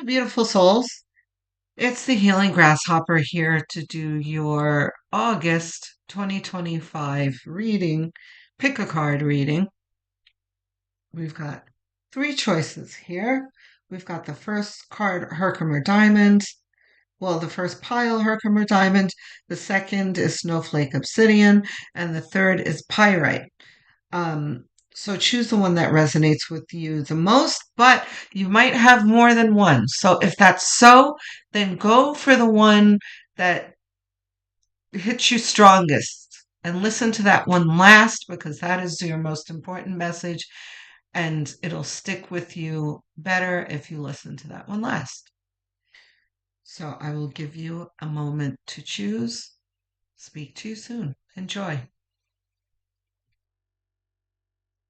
Beautiful souls. It's the Healing Grasshopper here to do your August 2025 reading, pick a card reading. We've got three choices here. We've got the first card, Herkimer Diamond. Well, the first pile, Herkimer Diamond. The second is Snowflake Obsidian. And the third is Pyrite. Um, so choose the one that resonates with you the most, but you might have more than one. So if that's so, then go for the one that hits you strongest and listen to that one last because that is your most important message and it'll stick with you better if you listen to that one last. So I will give you a moment to choose. Speak to you soon. Enjoy.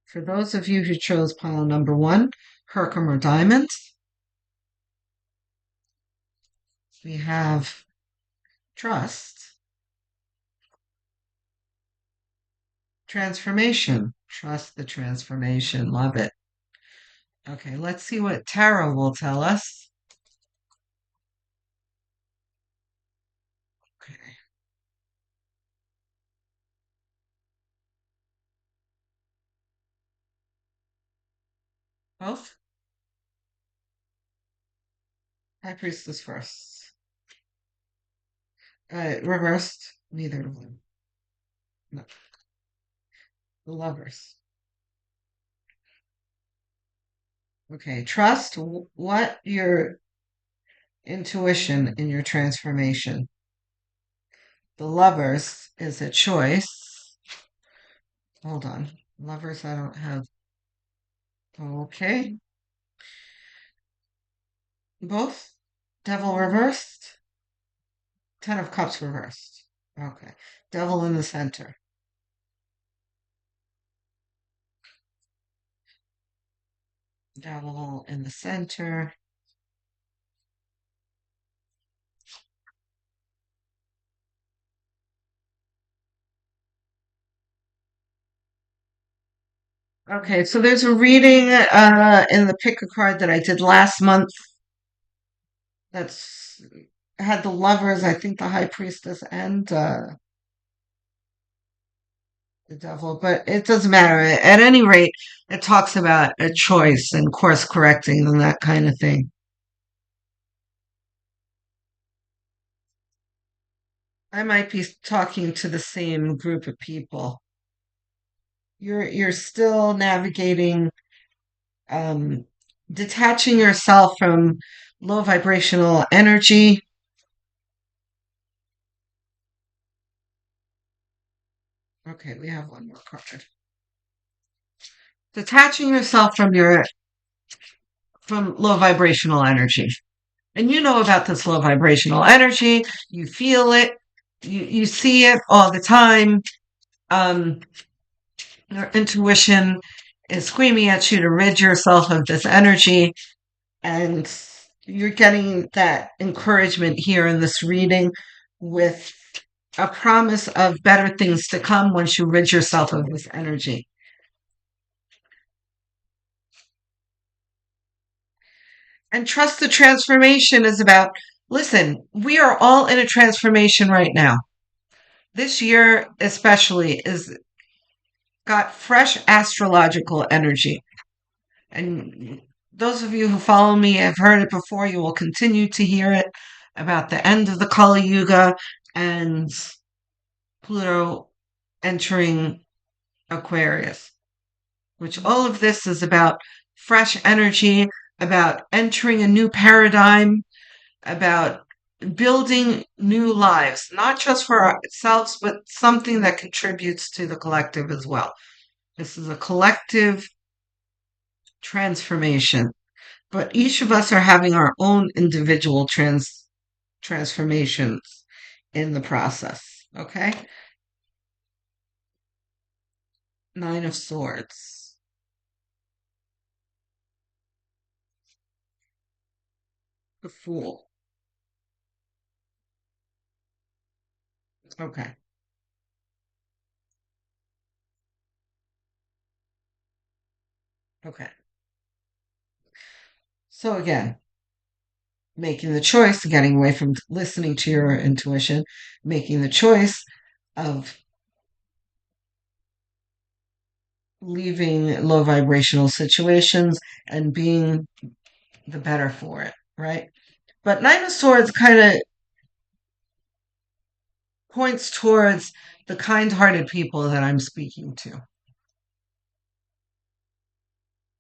For those of you who chose pile number one, Herkimer Diamonds, we have Trust, Transformation. Trust the transformation. Love it. Okay, let's see what Tarot will tell us. Okay. Both? High Priestess first. Reversed. Neither of them. No. The Lovers. Okay, trust what your intuition in your transformation. The Lovers is a choice. Hold on. Lovers, I don't have. Okay. Both? Devil reversed? Ten of Cups reversed. Okay. Devil in the center. Devil in the center. Okay, so there's a reading in the pick a card that I did last month that's had the Lovers, I think the High Priestess and the Devil, but it doesn't matter. At any rate, it talks about a choice and course correcting and that kind of thing. I might be talking to the same group of people. You're still navigating, um, detaching yourself from low vibrational energy. Okay, we have one more card. Detaching yourself from low vibrational energy. And you know about this low vibrational energy. You feel it. You see it all the time. Um, your intuition is screaming at you to rid yourself of this energy. And you're getting that encouragement here in this reading with a promise of better things to come once you rid yourself of this energy. And trust the transformation is about, listen, we are all in a transformation right now. This year, especially, is got fresh astrological energy. And those of you who follow me have heard it before. You will continue to hear it about the end of the Kali Yuga and Pluto entering Aquarius, which all of this is about fresh energy, about entering a new paradigm, about building new lives, not just for ourselves, but something that contributes to the collective as well. This is a collective transformation, but each of us are having our own individual transformations in the process. Okay? Nine of Swords. The Fool. Okay. Okay. So again, making the choice, getting away from listening to your intuition, making the choice of leaving low vibrational situations and being the better for it, right? But Nine of Swords kind of points towards the kind hearted people that I'm speaking to.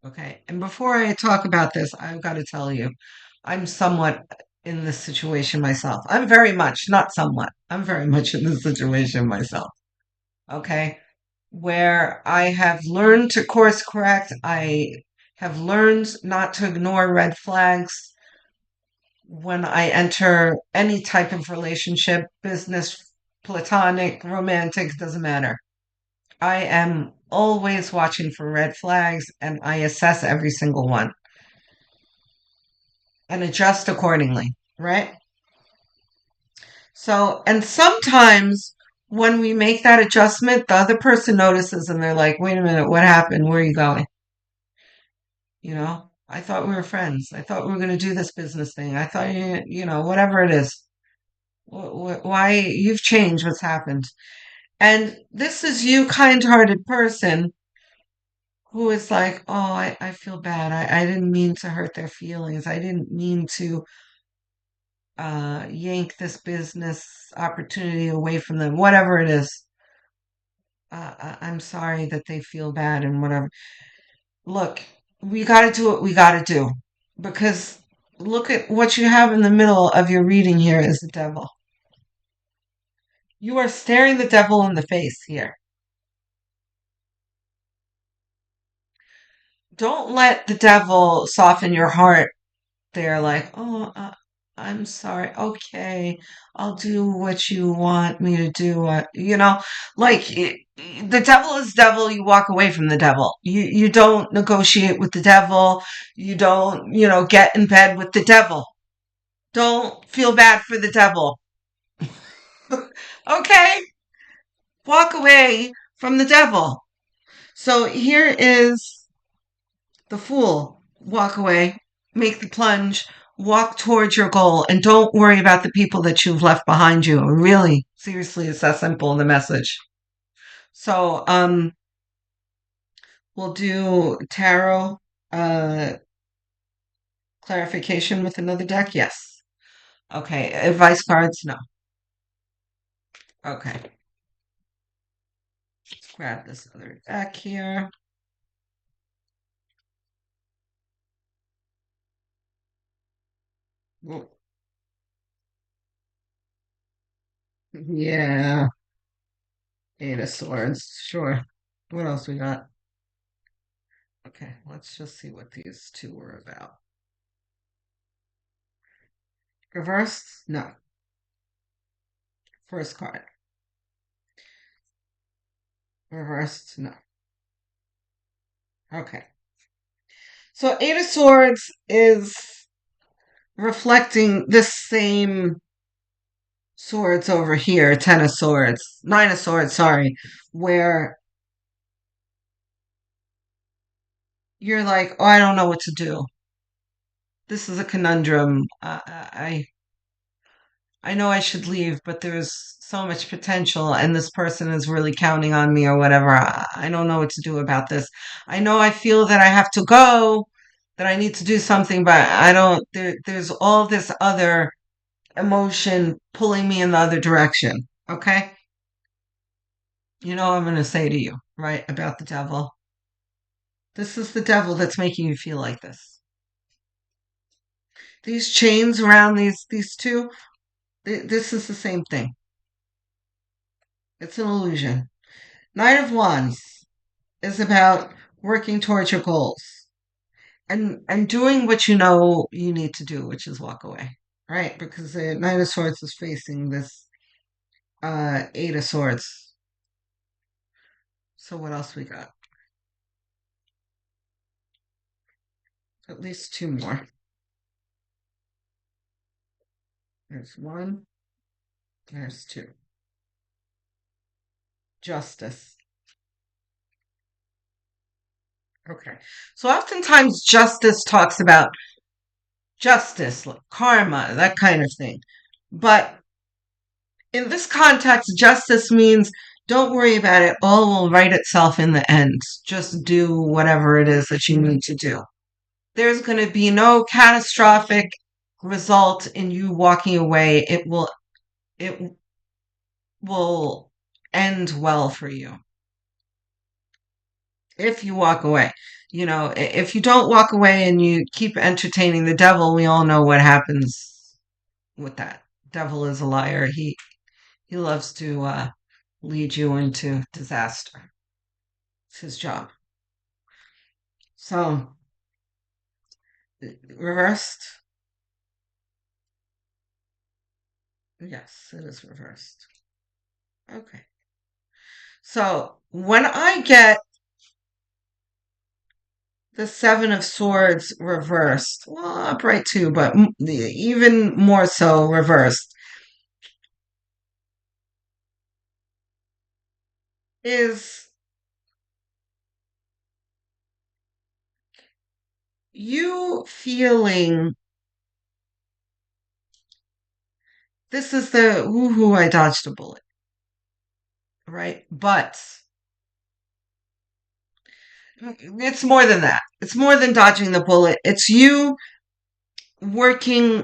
Okay. And before I talk about this, I've got to tell you, I'm somewhat in this situation myself. I'm very much, not somewhat, I'm very much in this situation myself. Okay. Where I have learned to course correct. I have learned not to ignore red flags when I enter any type of relationship, business, platonic, romantic, doesn't matter. I am always watching for red flags and I assess every single one and adjust accordingly, right? So, and sometimes when we make that adjustment, the other person notices and they're like, wait a minute, what happened? Where are you going? You know, I thought we were friends. I thought we were going to do this business thing. I thought, whatever it is. Why you've changed? What's happened? And this is you, kind hearted person who is like, oh, I feel bad. I didn't mean to hurt their feelings. I didn't mean to yank this business opportunity away from them, whatever it is. I'm sorry that they feel bad and whatever. Look, we got to do what we got to do because look at what you have in the middle of your reading here is the devil. You are staring the devil in the face here. Don't let the devil soften your heart. They're like, oh, I'm sorry. Okay, I'll do what you want me to do. Like the devil is devil. You walk away from the devil. You don't negotiate with the devil. You don't, get in bed with the devil. Don't feel bad for the devil. Okay, walk away from the devil. So here is the fool. Walk away, make the plunge, walk towards your goal, and don't worry about the people that you've left behind you. Really, seriously, it's that simple, the message. So, we'll do tarot clarification with another deck. Yes. Okay. Advice cards. No. Okay. Let's grab this other deck here. Yeah. Eight of Swords. Sure. What else we got? Okay, let's just see what these two were about. Reversed? No. First card. Reversed? No. Okay. So Eight of Swords is reflecting the same swords over here, Ten of Swords, Nine of Swords, sorry, where you're like, oh, I don't know what to do. This is a conundrum. I know I should leave, but there's so much potential, and this person is really counting on me or whatever. I don't know what to do about this. I know I feel that I have to go, that I need to do something, but I don't. There's all this other emotion pulling me in the other direction. Okay? You know what I'm going to say to you, right? About the devil. This is the devil that's making you feel like this. These chains around these two, this is the same thing. It's an illusion. Knight of Wands is about working towards your goals and doing what you know you need to do, which is walk away, right? Because the Knight of Swords is facing this Eight of Swords. So what else we got? At least two more. There's one. There's two. Justice. Okay. So oftentimes justice talks about justice, like karma, that kind of thing. But in this context, justice means don't worry about it. All will right itself in the end. Just do whatever it is that you need to do. There's going to be no catastrophic result in you walking away. It will end well for you if you walk away. If you don't walk away and you keep entertaining the devil, we all know what happens with that. Devil is a liar. He loves to lead you into disaster. It's his job. So, reversed. Yes, it is reversed. Okay. So, when I get the Seven of Swords reversed, well, upright too, but even more so reversed, is you feeling this is the woohoo, I dodged a bullet, right? But it's more than that. It's more than dodging the bullet. It's working,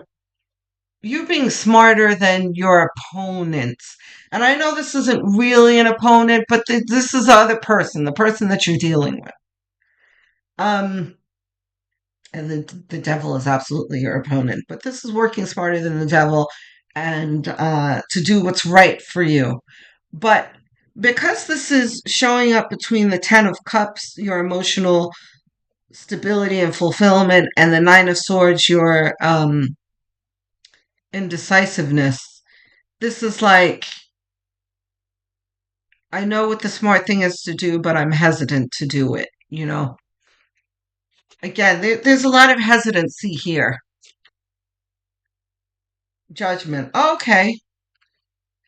you being smarter than your opponents. And I know this isn't really an opponent, but this is the other person, the person that you're dealing with. Um, and the devil is absolutely your opponent, but this is working smarter than the devil and to do what's right for you. But because this is showing up between the Ten of Cups, your emotional stability and fulfillment, and the Nine of Swords, your indecisiveness, this is like, I know what the smart thing is to do, but I'm hesitant to do it. Again, there's a lot of hesitancy here. Judgment. Okay.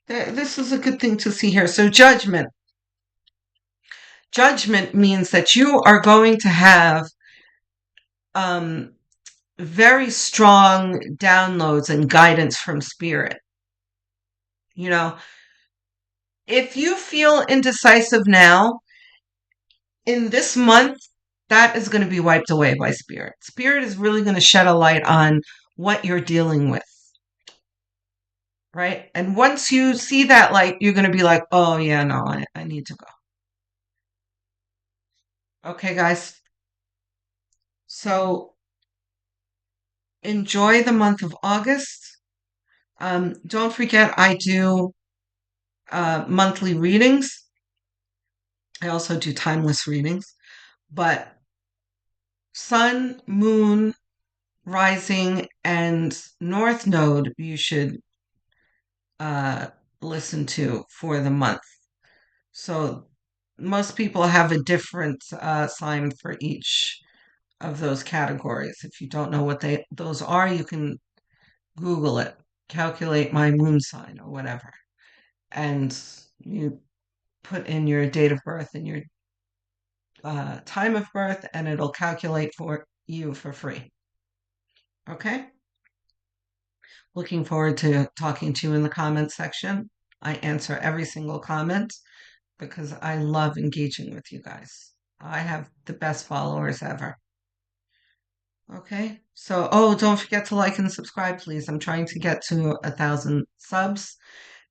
This is a good thing to see here. So, judgment. Judgment means that you are going to have um, very strong downloads and guidance from spirit. You know, if you feel indecisive now, in this month, that is going to be wiped away by spirit. Spirit is really going to shed a light on what you're dealing with. Right? And once you see that light, you're going to be like, oh, yeah, no, I need to go. Okay, guys. So enjoy the month of August. Don't forget, I do monthly readings. I also do timeless readings. But sun, moon, rising, and north node, you should uh, listen to for the month. So most people have a different sign for each of those categories. If you don't know what those are, you can Google it, calculate my moon sign or whatever, and you put in your date of birth and your time of birth, and it'll calculate for you for free. Okay? Looking forward to talking to you in the comments section. I answer every single comment because I love engaging with you guys. I have the best followers ever. Okay, so don't forget to like and subscribe, please. I'm trying to get to 1,000 subs,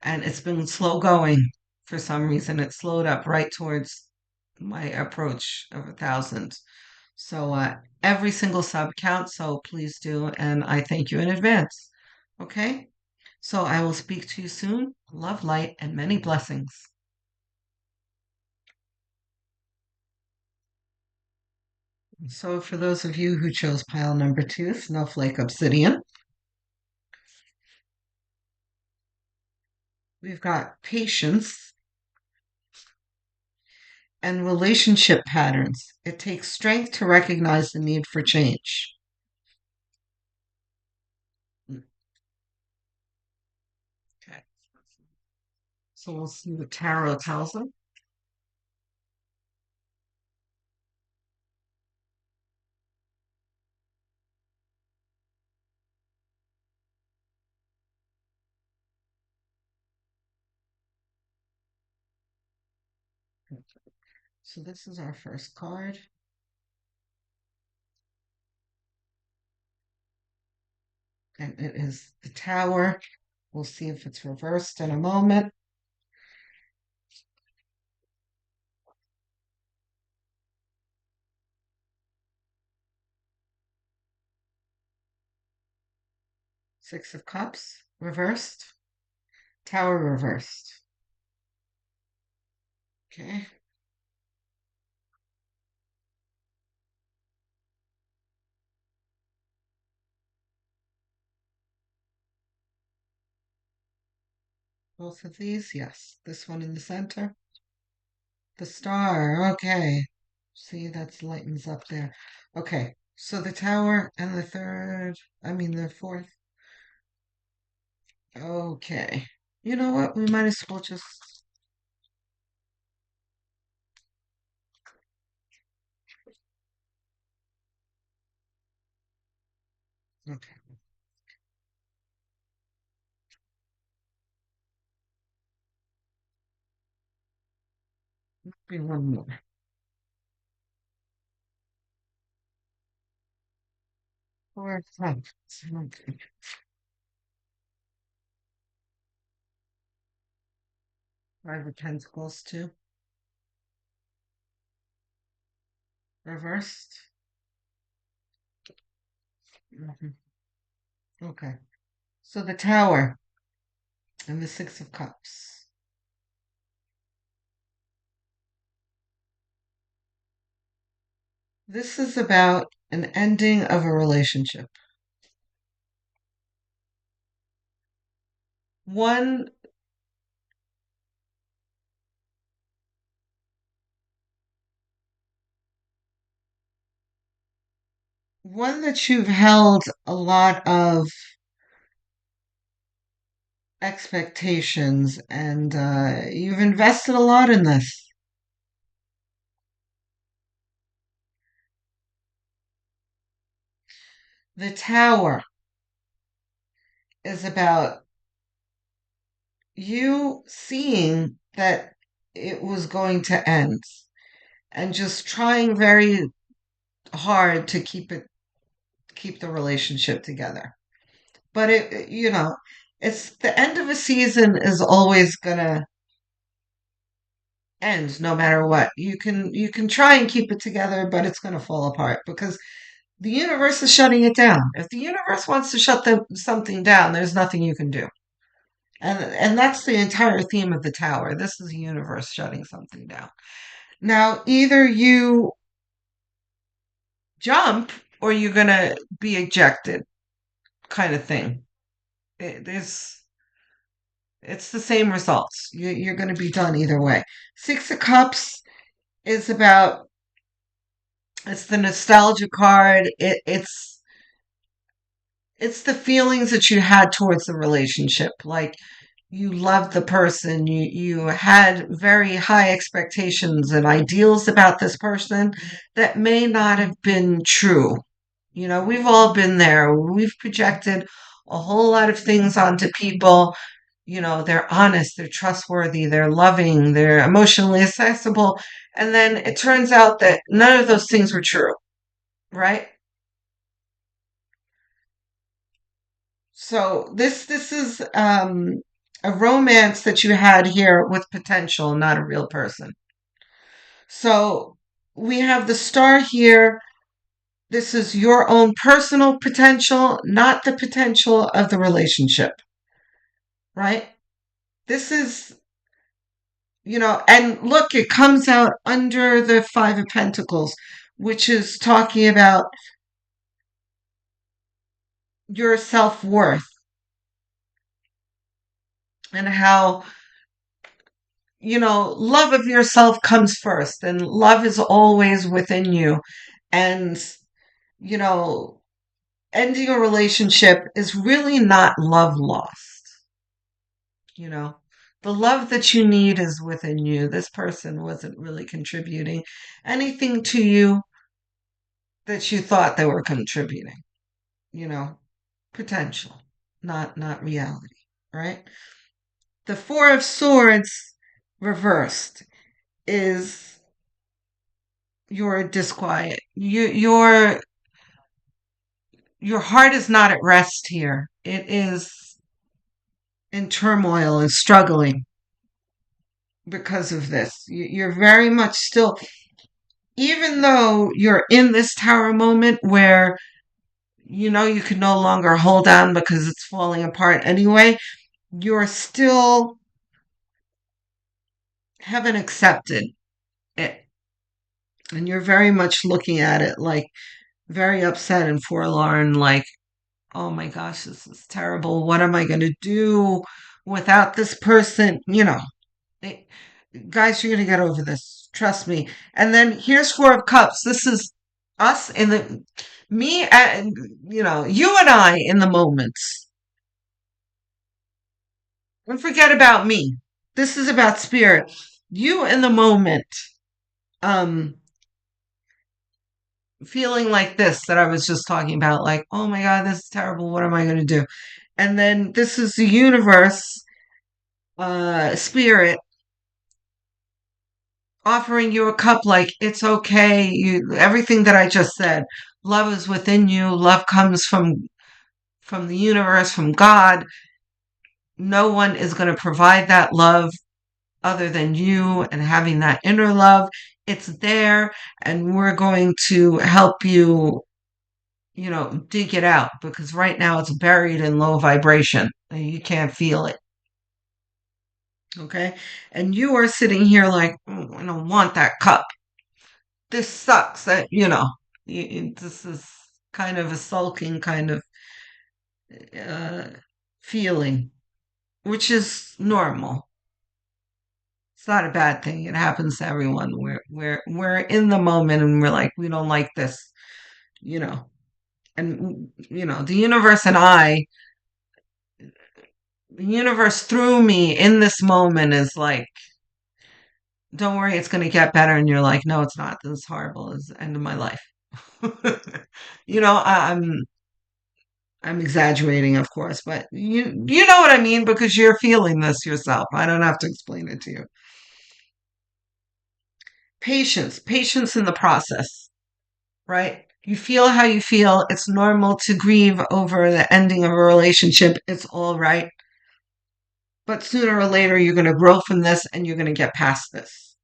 and it's been slow going for some reason. It slowed up right towards my approach of 1,000. So every single sub counts, so please do, and I thank you in advance. Okay, so I will speak to you soon. Love, light, and many blessings. So for those of you who chose pile number 2, Snowflake Obsidian, we've got patience and relationship patterns. It takes strength to recognize the need for change. Okay. So we'll see what tarot tells them. So this is our first card. And it is the Tower. We'll see if it's reversed in a moment. Six of Cups, reversed. Tower reversed. Okay. Both of these, yes. This one in the center. The Star, okay. See, that lightens up there. Okay, so the Tower and the third, I mean the fourth. Okay. You know what? We might as well just. Okay. Be one more. Four, five. Okay. Five of Pentacles, too. Reversed. Mhm. Okay. So the Tower and the Six of Cups. This is about an ending of a relationship. One one that you've held a lot of expectations and you've invested a lot in this. The Tower is about you seeing that it was going to end and just trying very hard to keep the relationship together. But it's the end of a season is always gonna end no matter what. You can try and keep it together, but it's gonna fall apart because the universe is shutting it down. If the universe wants to something down, there's nothing you can do. And that's the entire theme of the Tower. This is the universe shutting something down. Now, either you jump or you're gonna be ejected, kind of thing. It is it's the same results. You're going to be done either way. Six of Cups is about it's the nostalgia card. It's the feelings that you had towards the relationship. Like you loved the person, you had very high expectations and ideals about this person that may not have been true. We've all been there. We've projected a whole lot of things onto people. They're honest, they're trustworthy, they're loving, they're emotionally accessible. And then it turns out that none of those things were true, right? So this is a romance that you had here with potential, not a real person. So we have the Star here. This is your own personal potential, not the potential of the relationship, right? This is, and look, it comes out under the Five of Pentacles, which is talking about your self worth and how, love of yourself comes first and love is always within you. And, you know, ending a relationship is really not love lost. You know, the love that you need is within you. This person wasn't really contributing anything to you that you thought they were contributing, you know, potential, not reality, right? The Four of Swords reversed is your disquiet. Your heart is not at rest here. It is in turmoil and struggling because of this. You're very much still, even though you're in this tower moment where you know you can no longer hold on because it's falling apart anyway, you're still haven't accepted it. And you're very much looking at it like very upset and forlorn, like, oh my gosh, this is terrible. What am I going to do without this person? It, guys, you're going to get over this. Trust me. And then here's Four of Cups. This is us in the, me, and, you and I in the moments. And forget about me. This is about spirit. You in the moment, um, feeling like this that I was just talking about, like, oh my God, this is terrible. What am I going to do? And then this is the universe, spirit offering you a cup like it's okay. Everything that I just said. Love is within you. Love comes from the universe, from God. No one is going to provide that love other than you and having that inner love. It's there and we're going to help you, dig it out because right now it's buried in low vibration and you can't feel it. Okay. And you are sitting here like, "Oh, I don't want that cup. This sucks." This is kind of a sulking kind of uh, feeling, which is normal. It's not a bad thing. It happens to everyone. We're in the moment and we're like, we don't like this, you know. And the universe and the universe through me in this moment is like, don't worry, it's going to get better. And you're like, no, it's not. This is horrible. It's the end of my life. I'm exaggerating, of course, but you know what I mean because you're feeling this yourself. I don't have to explain it to you. Patience in the process, right? You feel how you feel. It's normal to grieve over the ending of a relationship. It's all right. But sooner or later, you're going to grow from this and you're going to get past this.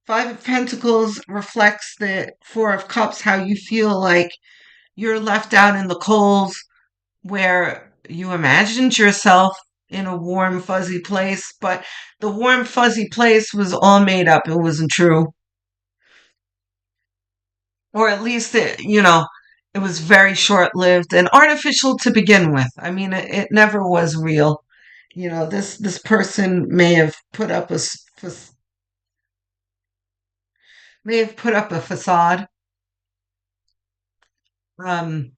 Five of Pentacles reflects the Four of Cups, how you feel like you're left out in the coals where you imagined yourself in a warm, fuzzy place, but the warm, fuzzy place was all made up. It wasn't true. Or at least it was very short-lived and artificial to begin with. I mean, it never was real. This person may have put up a facade. Um,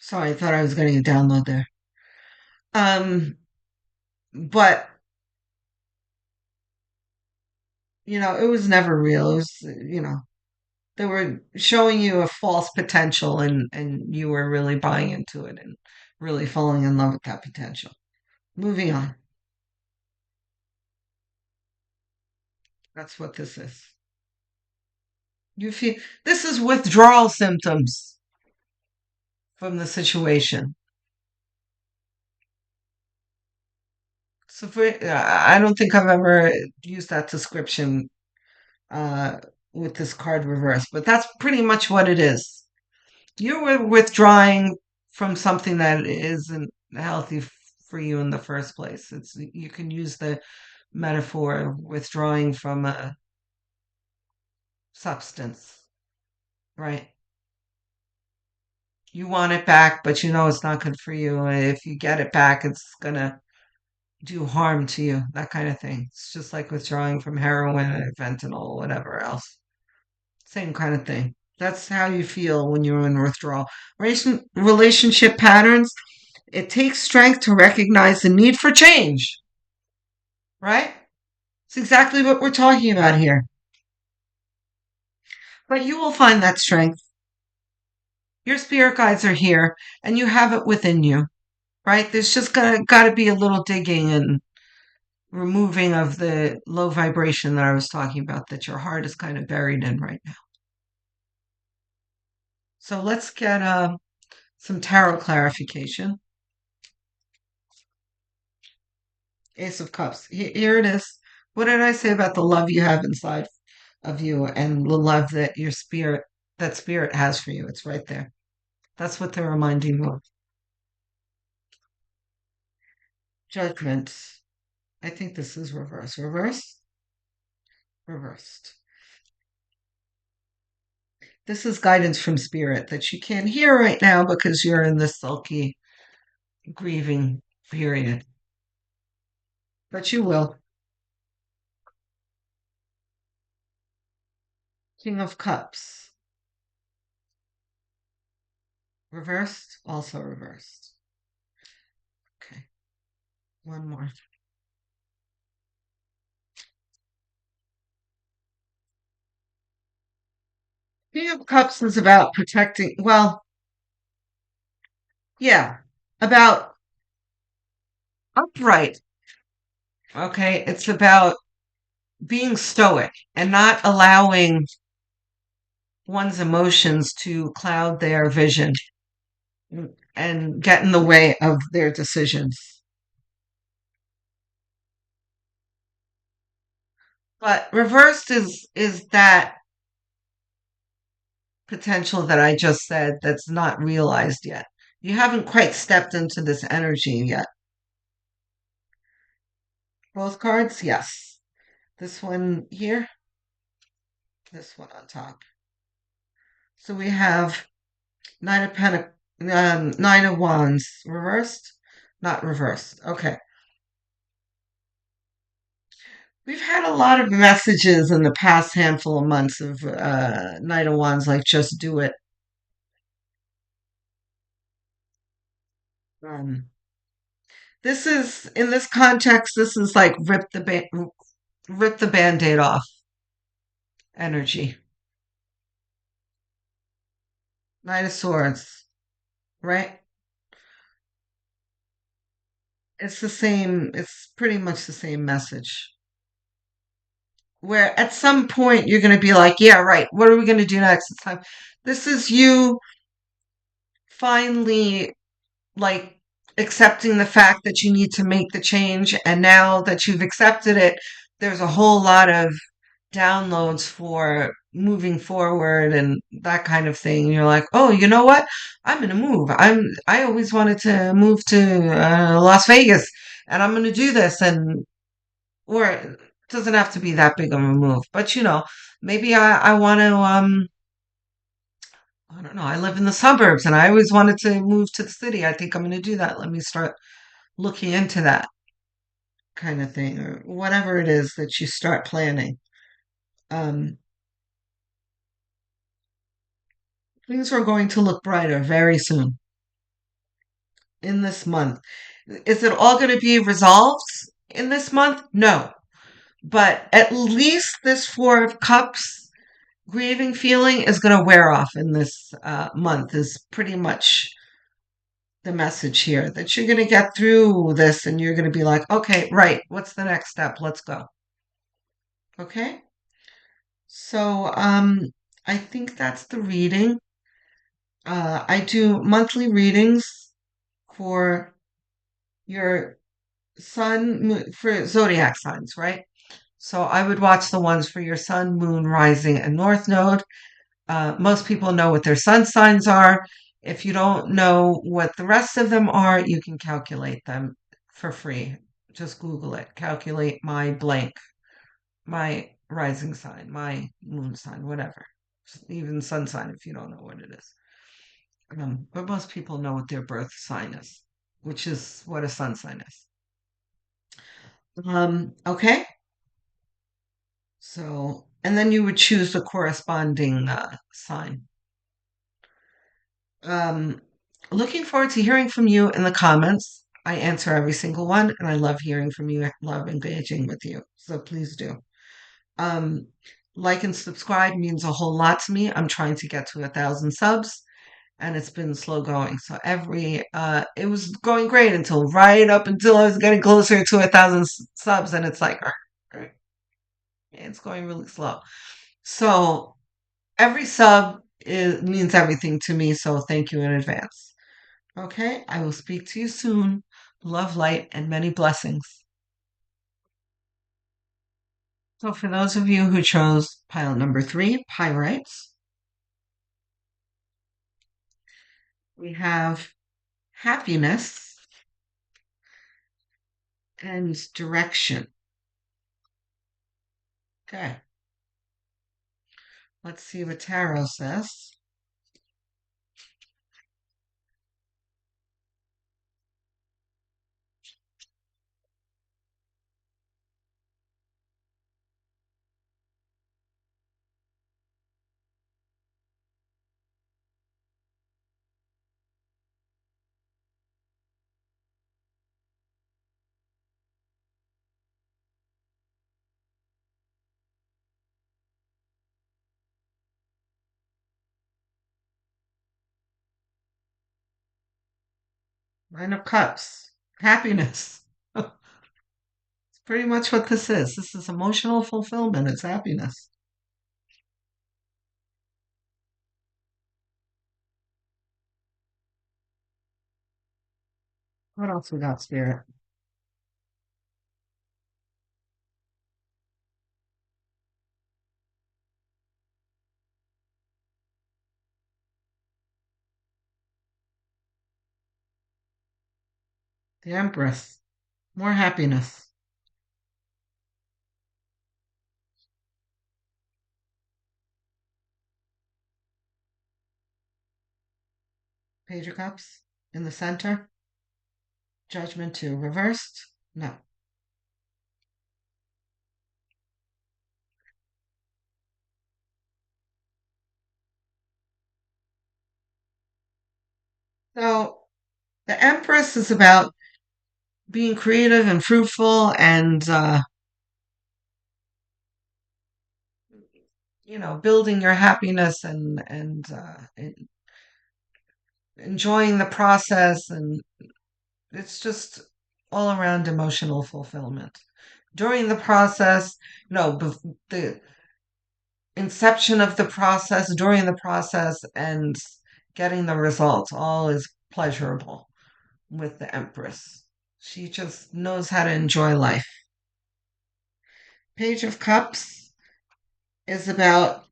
Sorry, I thought I was getting a download there. Um, but it was never real. It was, they were showing you a false potential and you were really buying into it and really falling in love with that potential. Moving on. That's what this is. You feel this is withdrawal symptoms from the situation. So I don't think I've ever used that description uh, with this card reverse, but that's pretty much what it is. You're withdrawing from something that isn't healthy for you in the first place. You can use the metaphor of withdrawing from a substance, right? You want it back, but you know it's not good for you. And if you get it back, it's gonna do harm to you, that kind of thing. It's just like withdrawing from heroin, fentanyl, whatever else. Same kind of thing. That's how you feel when you're in withdrawal. Relationship patterns, it takes strength to recognize the need for change, right? It's exactly what we're talking about here. But you will find that strength. Your spirit guides are here and you have it within you, right? There's just got to be a little digging and removing of the low vibration that I was talking about that your heart is kind of buried in right now. So let's get some tarot clarification. Ace of Cups. Here it is. What did I say about the love you have inside of you and the love that that spirit has for you? It's right there. That's what they're reminding you of. Judgment. I think this is reverse. Reverse? Reversed. This is guidance from spirit that you can't hear right now because you're in this sulky, grieving period. But you will. King of Cups. Reversed? Also reversed. Okay. One more. King of Cups is about protecting, well, yeah, about upright. Okay. It's about being stoic and not allowing one's emotions to cloud their vision and get in the way of their decisions. But reversed is that potential that I just said that's not realized yet. You haven't quite stepped into this energy yet. Both cards, yes. This one here, this one on top. So we have Nine of Wands reversed, not reversed. Okay. We've had a lot of messages in the past handful of months of Knight of Wands, like just do it. Um, this is in this context. This is like rip the band-aid off energy. Knight of Swords, right? It's the same. It's pretty much the same message. Where at some point you're going to be like, yeah, right. What are we going to do next? It's time. This is you finally like accepting the fact that you need to make the change. And now that you've accepted it, there's a whole lot of downloads for moving forward and that kind of thing. And you're like, oh, you know what? I'm going to move. I always wanted to move to Las Vegas and I'm going to do this. And, or it doesn't have to be that big of a move, but maybe I want to, I don't know. I live in the suburbs and I always wanted to move to the city. I think I'm going to do that. Let me start looking into that kind of thing or whatever it is that you start planning. Um, Things are going to look brighter very soon in this month. Is it all going to be resolved in this month? No. But at least this Four of Cups grieving feeling is going to wear off in this month, is pretty much the message here that you're going to get through this and you're going to be like, okay, right, what's the next step? Let's go. Okay? So, I think that's the reading. I do monthly readings for your for zodiac signs, right? So I would watch the ones for your sun, moon, rising, and north node. Most people know what their sun signs are. If you don't know what the rest of them are, you can calculate them for free. Just Google it. Calculate my blank, my rising sign, my moon sign, whatever. Even sun sign if you don't know what it is. But most people know what their birth sign is, which is what a sun sign is. Okay. So, and then you would choose the corresponding sign. Um, Looking forward to hearing from you in the comments. I answer every single one, and I love hearing from you. I love engaging with you. So please do. Um, like and subscribe means a whole lot to me. I'm trying to get to 1,000 subs, and it's been slow going. So it was going great until right up until I was getting closer to 1,000 subs, and it's like, it's going really slow. So every sub means everything to me. So thank you in advance. Okay, I will speak to you soon. Love, light, and many blessings. So for those of you who chose pile number 3, pyrites, we have happiness and direction. Okay. Let's see what tarot says. Nine of Cups. Happiness. It's pretty much what this is. This is emotional fulfillment. It's happiness. What else we got, Spirit? The Empress. More happiness. Page of Cups in the center. Judgment 2. Reversed? No. So the Empress is about being creative and fruitful and, building your happiness and enjoying the process. And it's just all around emotional fulfillment. During the process, the inception of the process, during the process, and getting the results, all is pleasurable with the Empress. She just knows how to enjoy life. Page of Cups is about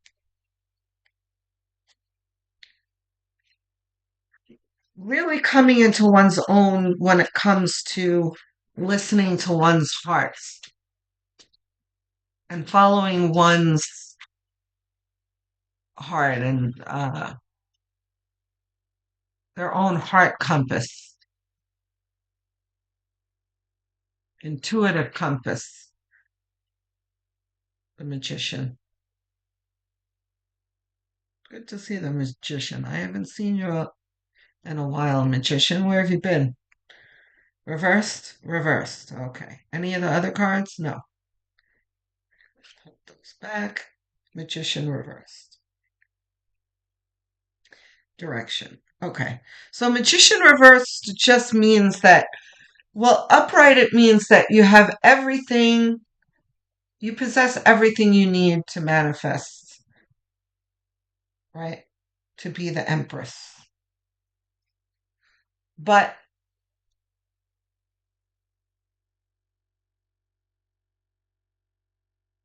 really coming into one's own when it comes to listening to one's hearts and following one's heart and their own heart compass, intuitive compass. The Magician. Good to see the Magician. I haven't seen you in a while, Magician. Where have you been? Reversed? Reversed. Okay. Any of the other cards? No. Put those back. Magician reversed. Direction. Okay. So Magician reversed just means that, well, upright, it means that you have everything, you possess everything you need to manifest, right? To be the Empress. But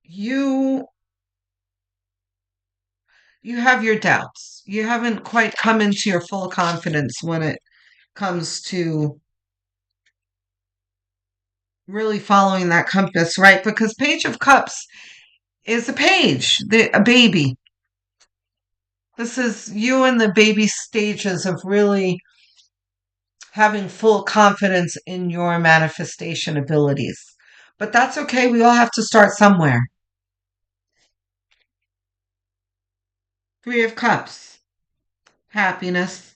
you have your doubts. You haven't quite come into your full confidence when it comes to really following that compass, right? Because Page of Cups is a page, a baby. This is you in the baby stages of really having full confidence in your manifestation abilities. But that's okay. We all have to start somewhere. Three of Cups, happiness.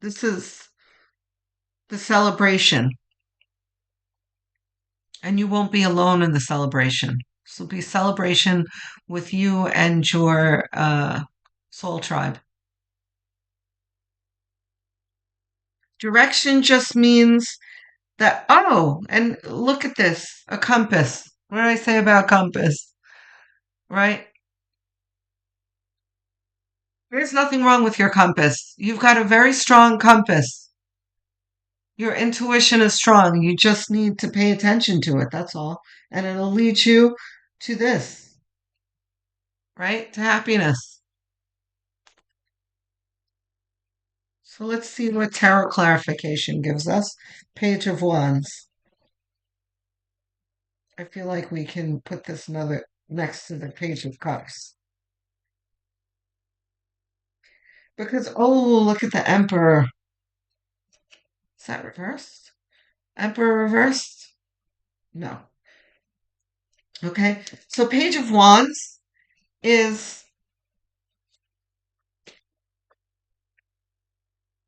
This is the celebration. And you won't be alone in the celebration. This will be celebration with you and your soul tribe. Direction just means that, oh, and look at this, a compass. What did I say about compass? Right? There's nothing wrong with your compass. You've got a very strong compass. Your intuition is strong. You just need to pay attention to it. That's all. And it'll lead you to this, right? To happiness. So let's see what tarot clarification gives us. Page of Wands. I feel like we can put this another next to the Page of Cups. Because, oh, look at the Emperor. Is that reversed? Emperor reversed? No. Okay. So Page of Wands is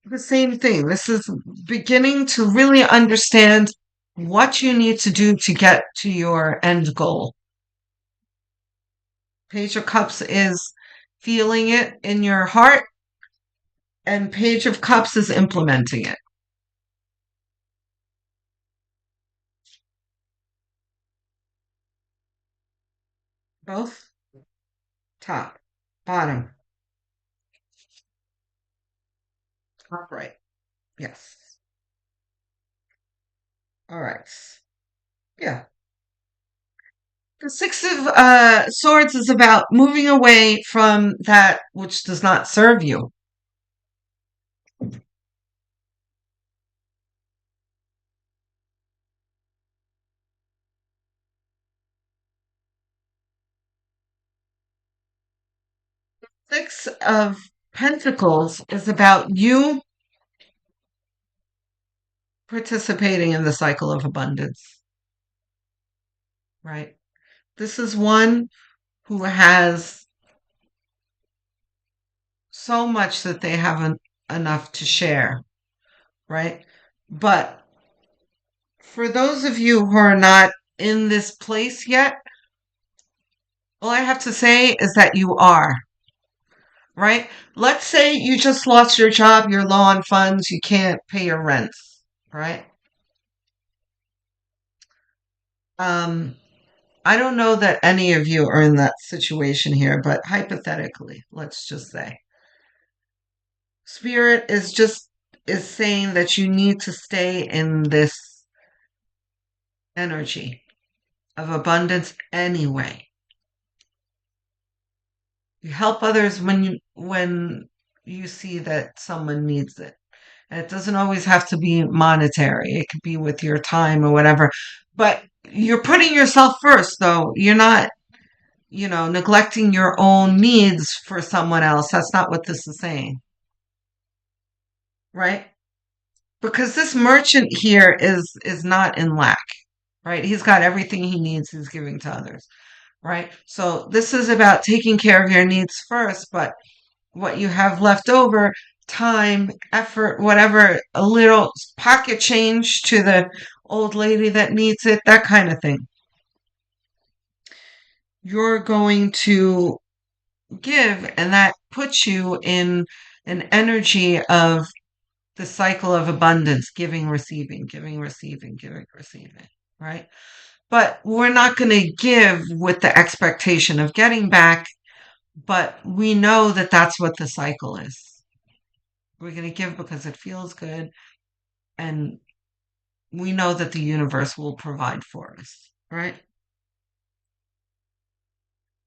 the same thing. This is beginning to really understand what you need to do to get to your end goal. Page of Cups is feeling it in your heart, and Page of Cups is implementing it. Both? Top, bottom, top right. Yes. All right. Yeah. The Six of Swords is about moving away from that which does not serve you. Six of Pentacles is about you participating in the cycle of abundance, right? This is one who has so much that they haven't enough to share, right? But for those of you who are not in this place yet, all I have to say is that you are, right? Let's say you just lost your job, you're low on funds, you can't pay your rent, right? I don't know that any of you are in that situation here, but hypothetically, let's just say. Spirit is saying that you need to stay in this energy of abundance anyway. You help others when you see that someone needs it. And it doesn't always have to be monetary. It could be with your time or whatever. But you're putting yourself first, though. You're not, neglecting your own needs for someone else. That's not what this is saying, right? Because this merchant here is not in lack, right? He's got everything he needs. He's giving to others, right? So this is about taking care of your needs first, but what you have left over, time, effort, whatever, a little pocket change to the old lady that needs it, that kind of thing. You're going to give, and that puts you in an energy of the cycle of abundance, giving, receiving, giving, receiving, giving, receiving, right? But we're not going to give with the expectation of getting back, but we know that that's what the cycle is. We're going to give because it feels good, and we know that the universe will provide for us, right?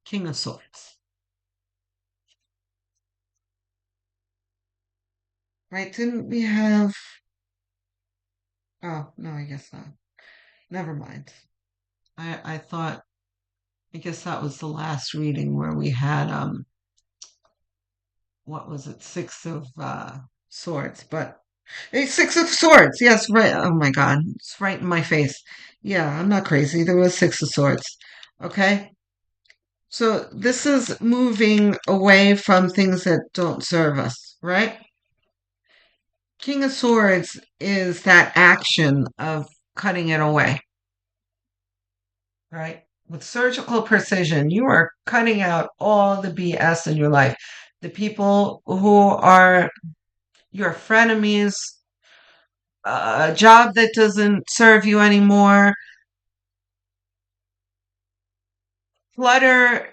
King of Swords. Right? Didn't we have. Oh, no, I guess not. Never mind. I thought, I guess that was the last reading where we had, what was it? Six of Swords, but. Six of Swords. Yes, right. Oh my God. It's right in my face. Yeah, I'm not crazy. There was Six of Swords. Okay? So this is moving away from things that don't serve us, right? King of Swords is that action of cutting it away, right? With surgical precision, you are cutting out all the BS in your life. The people who are your frenemies, a job that doesn't serve you anymore, clutter,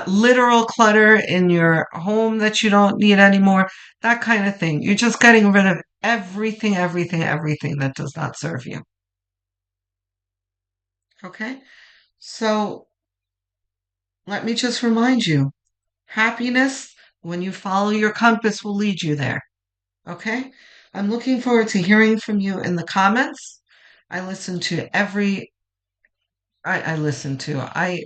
literal clutter in your home that you don't need anymore, that kind of thing. You're just getting rid of everything, everything, everything that does not serve you. Okay? So let me just remind you, happiness, when you follow your compass, will lead you there. Okay? I'm looking forward to hearing from you in the comments. I listen to every I listen to. I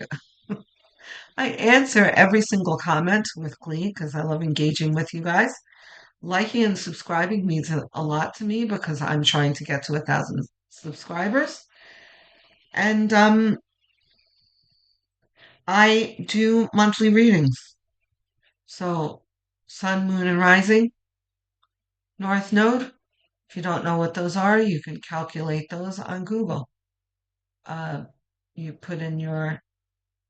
answer every single comment with glee because I love engaging with you guys. Liking and subscribing means a lot to me because I'm trying to get to 1,000 subscribers. And I do monthly readings. So, sun, moon, and rising, north node. If you don't know what those are, you can calculate those on Google. Uh, you put in your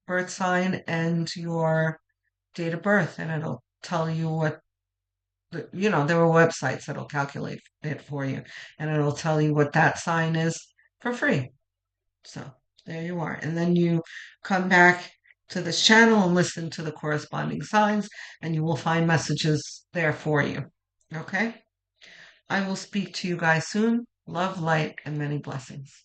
birth sign and your date of birth, and it'll tell you what, there are websites that'll calculate it for you, and it'll tell you what that sign is for free. So there you are. And then you come back to this channel and listen to the corresponding signs, and you will find messages there for you. Okay? I will speak to you guys soon. Love, light, and many blessings.